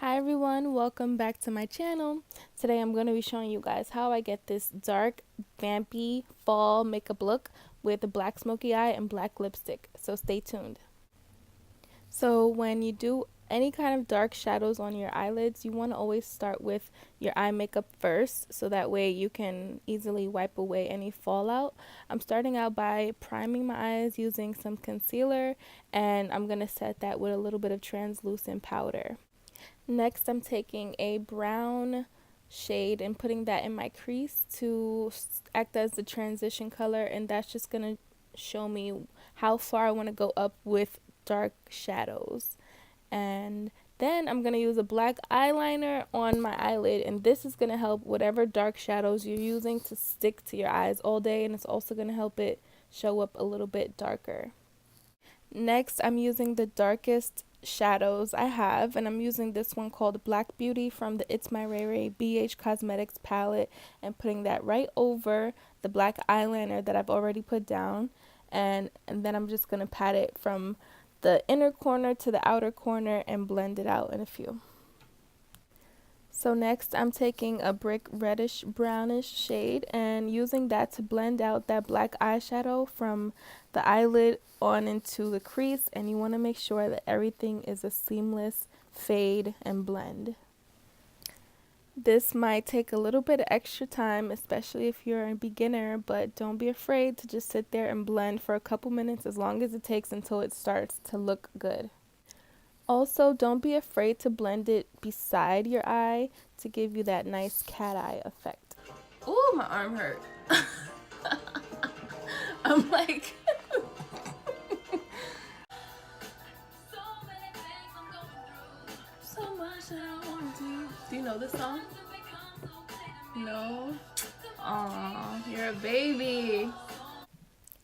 Hi everyone, welcome back to my channel. Today I'm going to be showing you guys how I get this dark, vampy fall makeup look with a black smoky eye and black lipstick. So stay tuned. So when you do any kind of dark shadows on your eyelids, you want to always start with your eye makeup first so that way you can easily wipe away any fallout. I'm starting out by priming my eyes using some concealer, and I'm going to set that with a little bit of translucent powder. Next, I'm taking a brown shade and putting that in my crease to act as the transition color, and that's just going to show me how far I want to go up with dark shadows. And then I'm going to use a black eyeliner on my eyelid, and this is going to help whatever dark shadows you're using to stick to your eyes all day, and it's also going to help it show up a little bit darker. Next, I'm using the darkest shadows I have, and I'm using this one called Black Beauty from the It's My Ray Ray BH Cosmetics palette, and putting that right over the black eyeliner that I've already put down, and then I'm just going to pat it from the inner corner to the outer corner and blend it out in a few. So next I'm taking a brick reddish brownish shade and using that to blend out that black eyeshadow from the eyelid on into the crease, and you want to make sure that everything is a seamless fade and blend. This might take a little bit of extra time, especially if you're a beginner, but don't be afraid to just sit there and blend for a couple minutes, as long as it takes until it starts to look good. Also, don't be afraid to blend it beside your eye to give you that nice cat eye effect. Ooh, my arm hurt. I'm like... so much that I want to do. Do you know this song? No? Aw, you're a baby.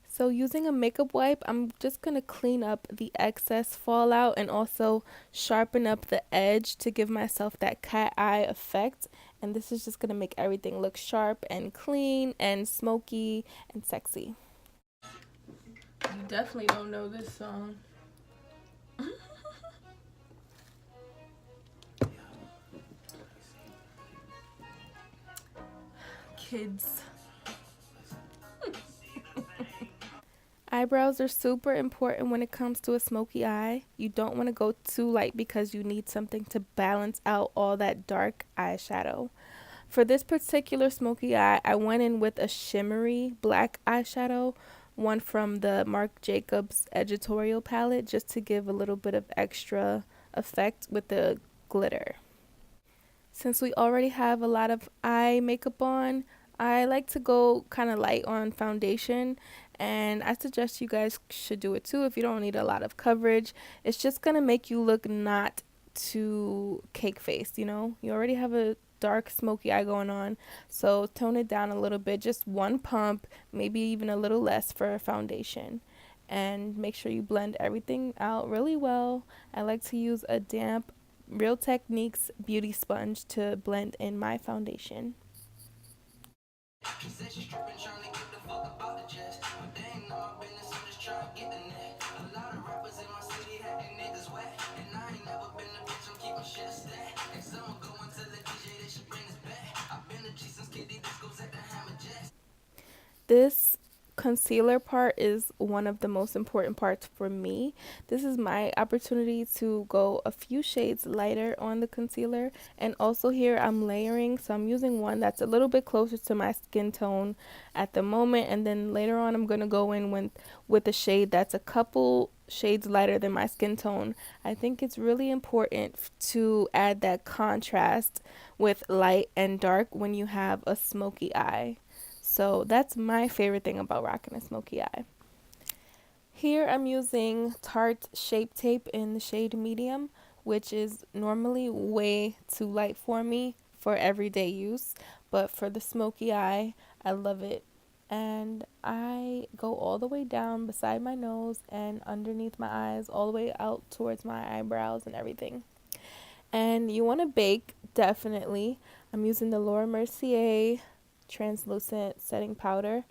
So using a makeup wipe, I'm just going to clean up the excess fallout and also sharpen up the edge to give myself that cat eye effect. And this is just going to make everything look sharp and clean and smoky and sexy. You definitely don't know this song. Kids. Eyebrows are super important when it comes to a smoky eye. You don't want to go too light because you need something to balance out all that dark eyeshadow. For this particular smoky eye, I went in with a shimmery black eyeshadow, one from the Marc Jacobs editorial palette, just to give a little bit of extra effect with the glitter. Since we already have a lot of eye makeup on, I like to go kind of light on foundation, and I suggest you guys should do it too if you don't need a lot of coverage. It's just going to make you look not too cake faced, you know? You already have a dark smoky eye going on, so tone it down a little bit, just one pump, maybe even a little less for foundation. And make sure you blend everything out really well. I like to use a damp Real Techniques beauty sponge to blend in my foundation. This concealer part is one of the most important parts for me. This is my opportunity to go a few shades lighter on the concealer, and also here I'm layering, so I'm using one that's a little bit closer to my skin tone at the moment, and then later on I'm going to go in with a shade that's a couple shades lighter than my skin tone. I think it's really important to add that contrast with light and dark when you have a smoky eye. So that's my favorite thing about rocking a smoky eye. Here I'm using Tarte Shape Tape in the shade medium, which is normally way too light for me for everyday use, but for the smoky eye, I love it. And I go all the way down beside my nose and underneath my eyes, all the way out towards my eyebrows and everything. And you want to bake, definitely. I'm using the Laura Mercier translucent setting powder,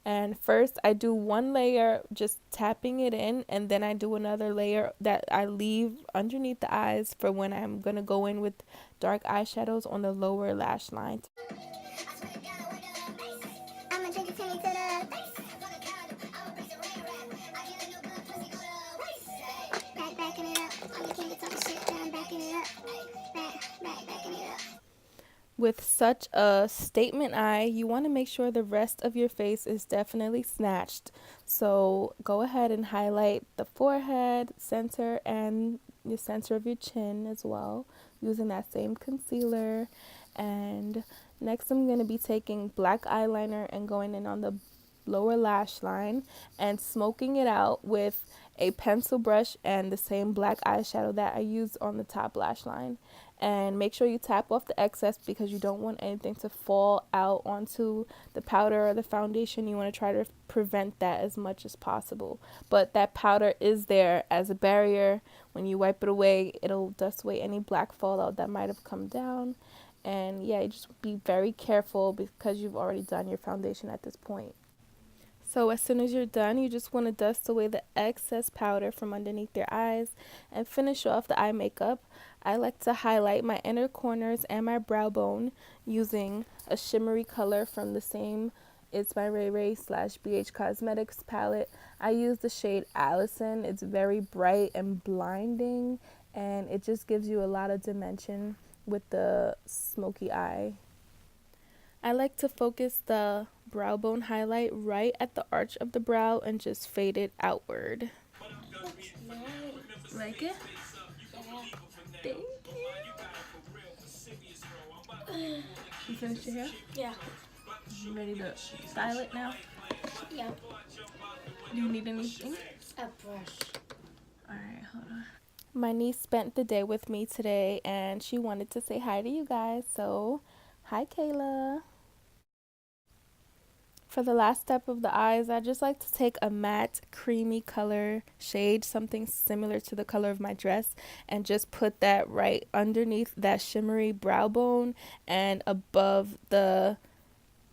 And first I do one layer just tapping it in, and then I do another layer that I leave underneath the eyes for when I'm going to go in with dark eyeshadows on the lower lash line. With such a statement eye, you want to make sure the rest of your face is definitely snatched. So go ahead and highlight the forehead, center, and the center of your chin as well, using that same concealer. And next I'm going to be taking black eyeliner and going in on the lower lash line and smoking it out with a pencil brush and the same black eyeshadow that I used on the top lash line. And make sure you tap off the excess because you don't want anything to fall out onto the powder or the foundation. You want to try to prevent that as much as possible. But that powder is there as a barrier. When you wipe it away, it'll dust away any black fallout that might have come down. And yeah, just be very careful because you've already done your foundation at this point. So as soon as you're done, you just want to dust away the excess powder from underneath your eyes and finish off the eye makeup. I like to highlight my inner corners and my brow bone using a shimmery color from the same It's by Ray Ray / BH Cosmetics palette. I use the shade Allison. It's very bright and blinding, and it just gives you a lot of dimension with the smoky eye. I like to focus the brow bone highlight right at the arch of the brow and just fade it outward. Like it? Thank you. You finished your hair? Yeah. You ready to style it now? Yeah. Do you need anything? A brush. Alright, hold on. My niece spent the day with me today and she wanted to say hi to you guys, so hi Kayla. For the last step of the eyes, I just like to take a matte creamy color shade, something similar to the color of my dress, and just put that right underneath that shimmery brow bone and above the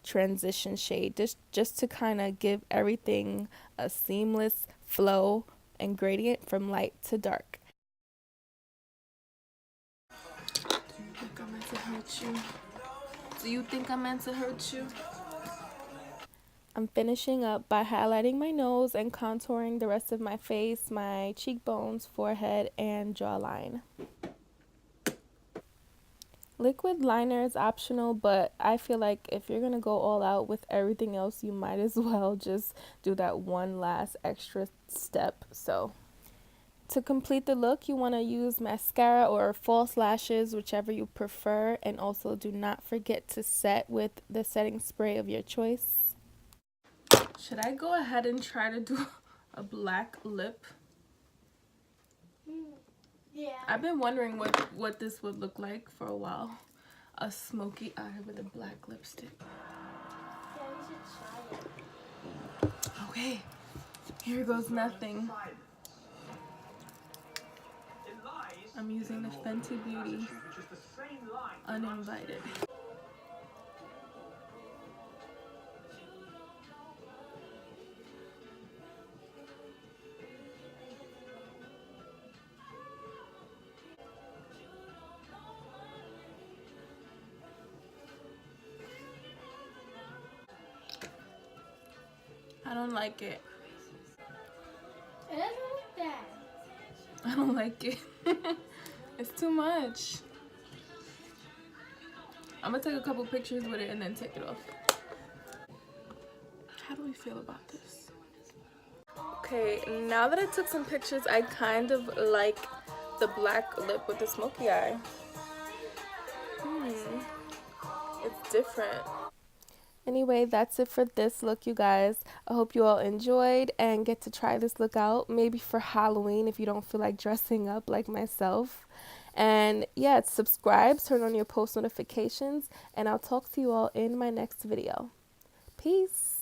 transition shade, just to kind of give everything a seamless flow and gradient from light to dark. Do you think I meant to hurt you? I'm finishing up by highlighting my nose and contouring the rest of my face, my cheekbones, forehead, and jawline. Liquid liner is optional, but I feel like if you're going to go all out with everything else, you might as well just do that one last extra step. So to complete the look, you want to use mascara or false lashes, whichever you prefer, and also do not forget to set with the setting spray of your choice. Should I go ahead and try to do a black lip? Yeah. I've been wondering what this would look like for a while. A smoky eye with a black lipstick. Yeah, we should try it. Okay, here goes nothing. I'm using the Fenty Beauty Uninvited. I don't like it. It doesn't look bad. I don't like it. It's too much. I'm gonna take a couple pictures with it and then take it off. How do we feel about this? Okay, now that I took some pictures, I kind of like the black lip with the smoky eye. It's different. Anyway, that's it for this look, you guys. I hope you all enjoyed and get to try this look out, maybe for Halloween if you don't feel like dressing up like myself. And yeah, subscribe, turn on your post notifications, and I'll talk to you all in my next video. Peace.